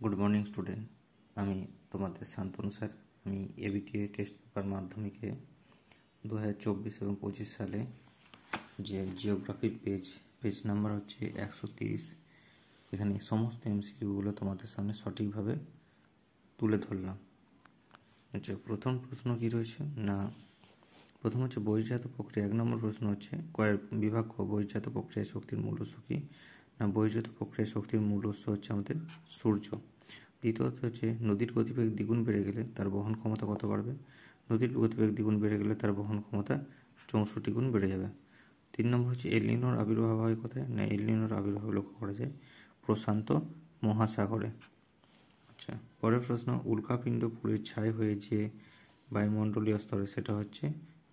Good morning student, আমি তোমাদের Shantanu sir. আমি এবিটিএ টেস্ট পেপার মাধ্যমিকে 2024 এবং 25 সালে যে জিওগ্রাফির পেজ নাম্বার হচ্ছে 130। এখানে সমস্ত এমসিকিউগুলো তোমাদের সামনে সঠিকভাবে তুলে ধরলাম। আচ্ছা, প্রথম প্রশ্ন কি রয়েছে না, প্রথম হচ্ছে বহির্জাত প্রক্রিয়া। 1 নম্বর প্রশ্ন হচ্ছে বিভাগ ক, বহির্জাত প্রক্রিয়ায় শক্তির মূল উৎস কি? না, বহির্জাত প্রক্রিয়ায় শক্তির মূল উৎস হচ্ছে আমাদের সূর্য। দ্বিতীয়ত হচ্ছে নদীর গতিবেগ দ্বিগুণ বেড়ে গেলে তার বহন ক্ষমতা কত বাড়বে? নদীর গতিবেগ দ্বিগুণ বেড়ে গেলে তার বহন ক্ষমতা 64 গুণ বেড়ে যাবে। 3 নম্বর হচ্ছে এল নিনোর আবির্ভাব হয় কোথায়? না, এল নিনোর আবির্ভাব লক্ষ্য করা যায় প্রশান্ত মহাসাগরে। আচ্ছা, পরের প্রশ্ন, উল্কাপিণ্ড পুড়ে ছাই হয়ে যে বায়ুমণ্ডলীয় স্তরে সেটা হচ্ছে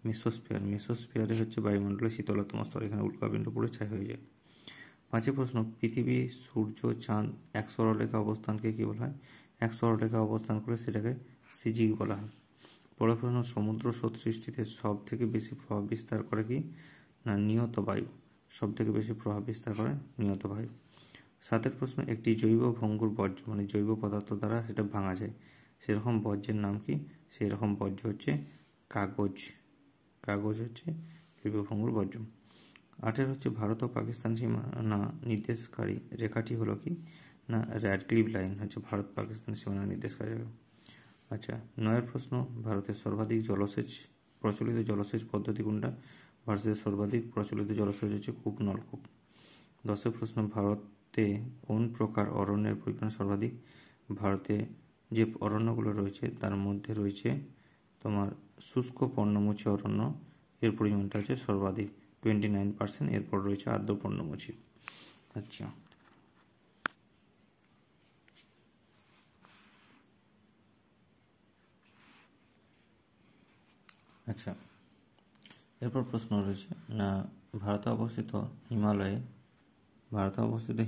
মেসোস্ফিয়ার। মেসোস্ফিয়ারে হচ্ছে বায়ুমণ্ডলের শীতলতম স্তর, এখানে উল্কাপিণ্ড পুড়ে ছাই হয়ে যায়। 5 প্রশ্ন, পৃথিবী, সূর্য, চাঁদ এক সরলরেখা অবস্থানকে কি বলা হয়? এক সরলরেখা অবস্থান করে সেটাকে সিজিক বলা হয়। পরের প্রশ্ন, সমুদ্র স্রোত সৃষ্টিতে সব থেকে বেশি প্রভাব বিস্তার করে কি? না, নিয়ত বায়ু। সব থেকে বেশি প্রভাব বিস্তার করে নিয়ত বায়ু। 7 প্রশ্ন, একটি জৈব ভঙ্গুর বর্জ্য মানে জৈব পদার্থ দ্বারা সেটা ভাঙা যায়, সেরকম বর্জ্যের নাম কি? সেই রকম বর্জ্য হচ্ছে কাগজ। কাগজ হচ্ছে জৈব ভঙ্গুর বর্জ্য। 8 হচ্ছে ভারত ও পাকিস্তান সীমানা নির্দেশকারী রেখাটি হলো কি? না, র্যাডক্লিফ লাইন হচ্ছে ভারত পাকিস্তান সীমানা নির্দেশকারী রেখা। আচ্ছা, 9 প্রশ্ন, ভারতের সর্বাধিক প্রচলিত জলসেচ পদ্ধতি কোনটা? ভারতের সর্বাধিক প্রচলিত জলসেচ হচ্ছে কূপ নলকূপ। 10 প্রশ্ন, ভারতে কোন প্রকার অরণ্যের পরিমাণ সর্বাধিক? ভারতে যে অরণ্যগুলো রয়েছে তার মধ্যে রয়েছে তোমার শুষ্ক পর্ণমোচী অরণ্য, এর পরিমাণটা হচ্ছে সর্বাধিক 29%। এরপর রয়েছে আর্দ্র পর্ণমোচী। আচ্ছা, আচ্ছা এরপর প্রশ্ন রয়েছে না, ভারতে অবস্থিত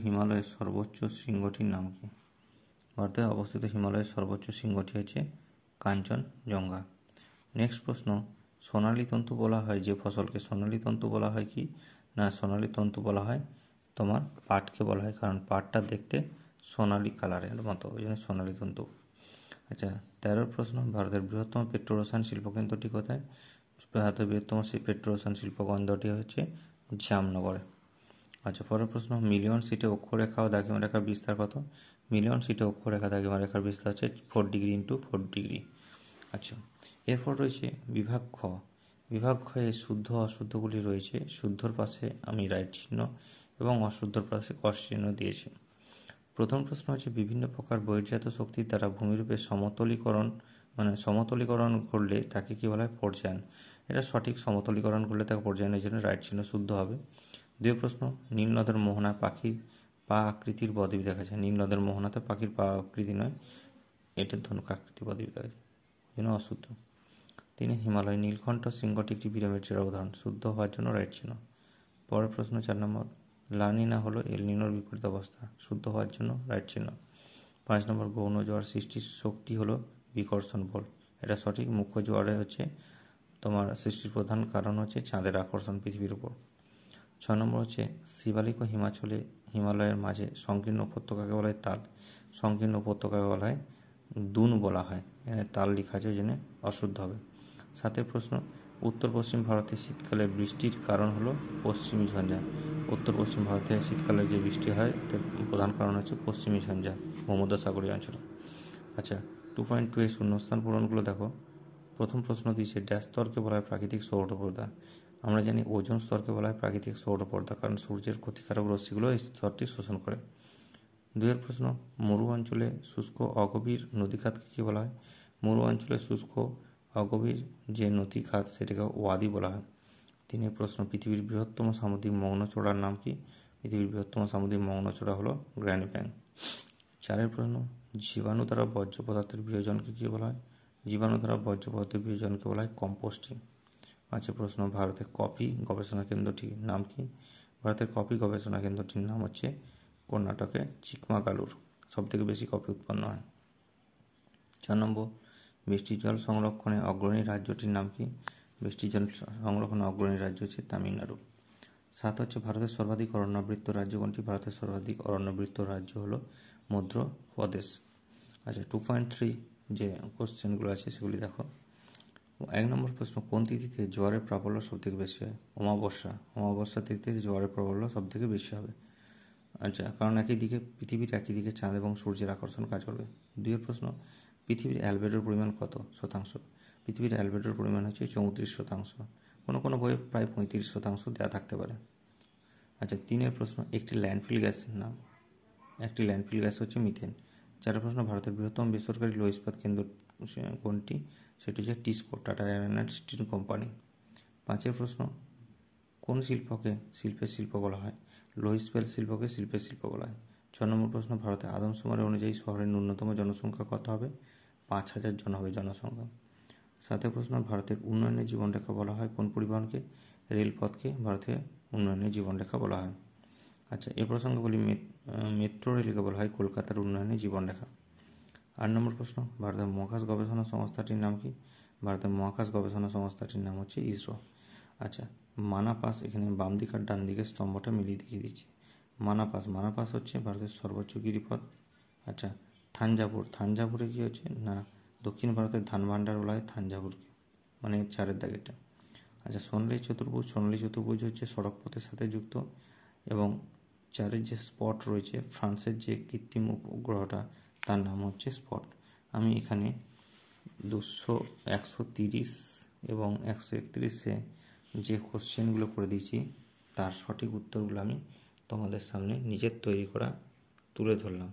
হিমালয়ের সর্বোচ্চ শৃঙ্গটির নাম কি? ভারতে অবস্থিত হিমালয়ের সর্বোচ্চ শৃঙ্গটি হচ্ছে কাঞ্চনজঙ্ঘা। নেক্সট প্রশ্ন, সোনালী তন্তু বলা হয় যে ফসলকে, সোনালী তন্তু বলা হয় কি? না, সোনালী তন্তু বলা হয় তোমার পাটকে বলা হয়, কারণ পাটটা দেখতে সোনালী কালারের মতো, ওই জন্য সোনালী তন্তু। আচ্ছা, 13 প্রশ্ন, ভারতের বৃহত্তম পেট্রোরসায়ন শিল্পকেন্দ্রটি কোথায়? ভারতের বৃহত্তম পেট্রোরসায়ন শিল্পকেন্দ্রটি হচ্ছে জামনগরে। আচ্ছা, পরের প্রশ্ন, মিলিয়ন সিটে অক্ষরেখা ও দ্রাঘিমারেখার বিস্তার কত? মিলিয়ন সিটে অক্ষরেখা দ্রাঘিমারেখার বিস্তার হচ্ছে 4 ডিগ্রি ইন্টু 4 ডিগ্রি। আচ্ছা, এরপর রয়েছে বিভাগ খ। বিভাগ খয়ে শুদ্ধ অশুদ্ধগুলি রয়েছে। শুদ্ধর পাশে আমি রাইট চিহ্ন এবং অশুদ্ধর পাশে ক্রস চিহ্ন দিয়েছি। প্রথম প্রশ্ন হচ্ছে, বিভিন্ন প্রকার বহির্জাত শক্তির দ্বারা ভূমিরূপের সমতলীকরণ করলে তাকে কি বলা হয়? পর্যায়ন। এটা সঠিক, সমতলীকরণ করলে তাকে পর্যায়ন, এই জন্য রাইট চিহ্ন শুদ্ধ হবে। 2 প্রশ্ন, নীল নদের মোহনায় পাখির পা আকৃতির বদ্বীপ দেখা যায়। নীল নদের মোহনাতে পাখির পা আকৃতি নয়, এটার ধনুক আকৃতি বদ্বীপ দেখা যায়, এই জন্য অশুদ্ধ। 3, হিমালয় নীলকণ্ঠ শৃঙ্গটি একটি পিরামিডের উদাহরণ। শুদ্ধ হওয়ার জন্য রাইট চিহ্ন। পরের প্রশ্ন 4 নম্বর, লা নিনা হলো এল নিনোর বিপরীত অবস্থা। শুদ্ধ হওয়ার জন্য রাইট চিহ্ন। 5 নম্বর, গৌণ জোয়ার সৃষ্টির শক্তি হলো বিকর্ষণ বল। এটা সঠিক। মুখ্য জোয়ারে হচ্ছে তোমার সৃষ্টির প্রধান কারণ হচ্ছে চাঁদের আকর্ষণ পৃথিবীর উপর। 6 নম্বর হচ্ছে, শিবালিক ও হিমালয়ের মাঝে সংকীর্ণ উপত্যকাকে বলা হয় তাল। সংকীর্ণ উপত্যকাকে বলা হয় দুন বলা হয়, এখানে তাল লেখা আছে, ওই জন্য অশুদ্ধ হবে। 7 প্রশ্ন, উত্তর পশ্চিম ভারতে শীতকালে বৃষ্টির কারণ হলো পশ্চিমী ঝঞ্ঝা। উত্তর পশ্চিম ভারতে শীতকালে যে বৃষ্টি হয় তার প্রধান কারণ হচ্ছে পশ্চিমী ঝঞ্ঝা ভূমধ্যসাগরীয় অঞ্চলে। আচ্ছা, 2.2 এর শূন্যস্থান পূরণগুলো দেখো। প্রথম প্রশ্ন দিয়েছে, ড্যাশ স্তরকে বলা হয় প্রাকৃতিক সৌরপর্দা। আমরা জানি ওজোন স্তরকে বলা হয় প্রাকৃতিক সৌরপর্দা, কারণ সূর্যের ক্ষতিকারক রশ্মিগুলো এই স্তরটি শোষণ করে। 2 প্রশ্ন, মরু অঞ্চলে শুষ্ক অগভীর নদীখাতকে কী বলা হয়? মরু অঞ্চলে শুষ্ক অগভীর যে নদীখাত সেটাকে ওয়াদি বলা হয়। 3 প্রশ্ন, পৃথিবীর বৃহত্তম সামুদ্রিক মগ্নচূড়ার নাম কি? পৃথিবীর বৃহত্তম সামুদ্রিক মগ্নচূড়া হলো গ্র্যান্ড ব্যাংক। 4 প্রশ্ন, জীবাণু দ্বারা বর্জ্য পদার্থের বিয়োজনকে কী বলা হয়? জীবাণু দ্বারা বর্জ্য পদার্থের বিয়োজনকে বলা হয় কম্পোস্টিং। 5 প্রশ্ন, ভারতের কফি গবেষণা কেন্দ্রটির নাম কি? ভারতের কফি গবেষণা কেন্দ্রটির নাম হচ্ছে কর্ণাটকে চিকমাগালুর। সবথেকে বেশি কফি উৎপন্ন হয়। 4 নম্বর, বৃষ্টির জল সংরক্ষণে অগ্রণী রাজ্যটির নাম কি? বৃষ্টির জল সংরক্ষণে অগ্রণী রাজ্য হচ্ছে তামিলনাড়ু। 7 হচ্ছে, ভারতের সর্বাধিক অরণ্যাবৃত রাজ্য কোনটি? ভারতের সর্বাধিক অরণ্যাবৃত রাজ্য হলো মধ্যপ্রদেশ। আচ্ছা 2.3 যে কোশ্চেনগুলো আছে সেগুলি দেখো। 1 নম্বর প্রশ্ন, কোন তিথিতে জোয়ারের প্রাবল্য সবথেকে বেশি হয়? অমাবস্যা তিথিতে জোয়ারের প্রাবল্য সবথেকে বেশি হবে। আচ্ছা, কারণ পৃথিবীর একই দিকে চাঁদ এবং সূর্যের আকর্ষণ কাজ করবে। 2 প্রশ্ন, পৃথিবীর অ্যালবেডোর পরিমাণ কত শতাংশ? পৃথিবীর অ্যালবেডোর পরিমাণ হচ্ছে 34%। কোনো কোনো বইয়ে প্রায় 35% দেওয়া থাকতে পারে। আচ্ছা 3 প্রশ্ন, একটি ল্যান্ডফিল গ্যাস হচ্ছে মিথেন। 4 প্রশ্ন, ভারতের বৃহত্তম বেসরকারি লৌহ ইস্পাত কেন্দ্র কোনটি? সেটি হচ্ছে TISCO, tata iron and steel company. 5 প্রশ্ন, কোন শিল্পকে শিল্পের শিল্প বলা হয়? লৌহ ইস্পাত শিল্পকে শিল্পের শিল্প বলা হয়। 6 নম্বর প্রশ্ন, ভারতের আদমশুমারি অনুযায়ী শহরের ন্যূনতম জনসংখ্যা কত হবে? 5,000 জন হবে জনসংখ্যা। 7 প্রশ্ন, ভারতের উন্নয়নের জীবনরেখা বলা হয় কোন পরিবহনকে? রেলপথকে ভারতের উন্নয়নের জীবনরেখা বলা হয়। আচ্ছা এ প্রসঙ্গে বলি, মেট্রো রেলকে বলা হয় কলকাতার উন্নয়নের জীবনরেখা। 8 নম্বর প্রশ্ন, ভারতের মহাকাশ গবেষণা সংস্থাটির নাম কি? ভারতের মহাকাশ গবেষণা সংস্থাটির নাম হচ্ছে ইসরো। আচ্ছা মানাপাস, এখানে বাম দিক আর ডান দিকের স্তম্ভটা মিলিয়ে দেখিয়ে দিচ্ছি। মানাপাস হচ্ছে ভারতের সর্বোচ্চ গিরিপথ। আচ্ছা থাঞ্জাভুরে কি হচ্ছে না, দক্ষিণ ভারতের ধান ভাণ্ডার বলা হয় থাঞ্জাভুরকে, মানে 4 দাগেরটা। আচ্ছা সোনালী চতুর্ভুজ হচ্ছে সড়ক পথের সাথে যুক্ত, এবং 4 যে স্পট রয়েছে, ফ্রান্সের যে কৃত্রিম উপগ্রহটা তার নাম হচ্ছে স্পট। আমি এখানে 130 এবং 131-এ যে কোশ্চেনগুলো করে দিয়েছি তার সঠিক উত্তরগুলো আমি তোমাদের সামনে নিজের তৈরি করা তুলে ধরলাম।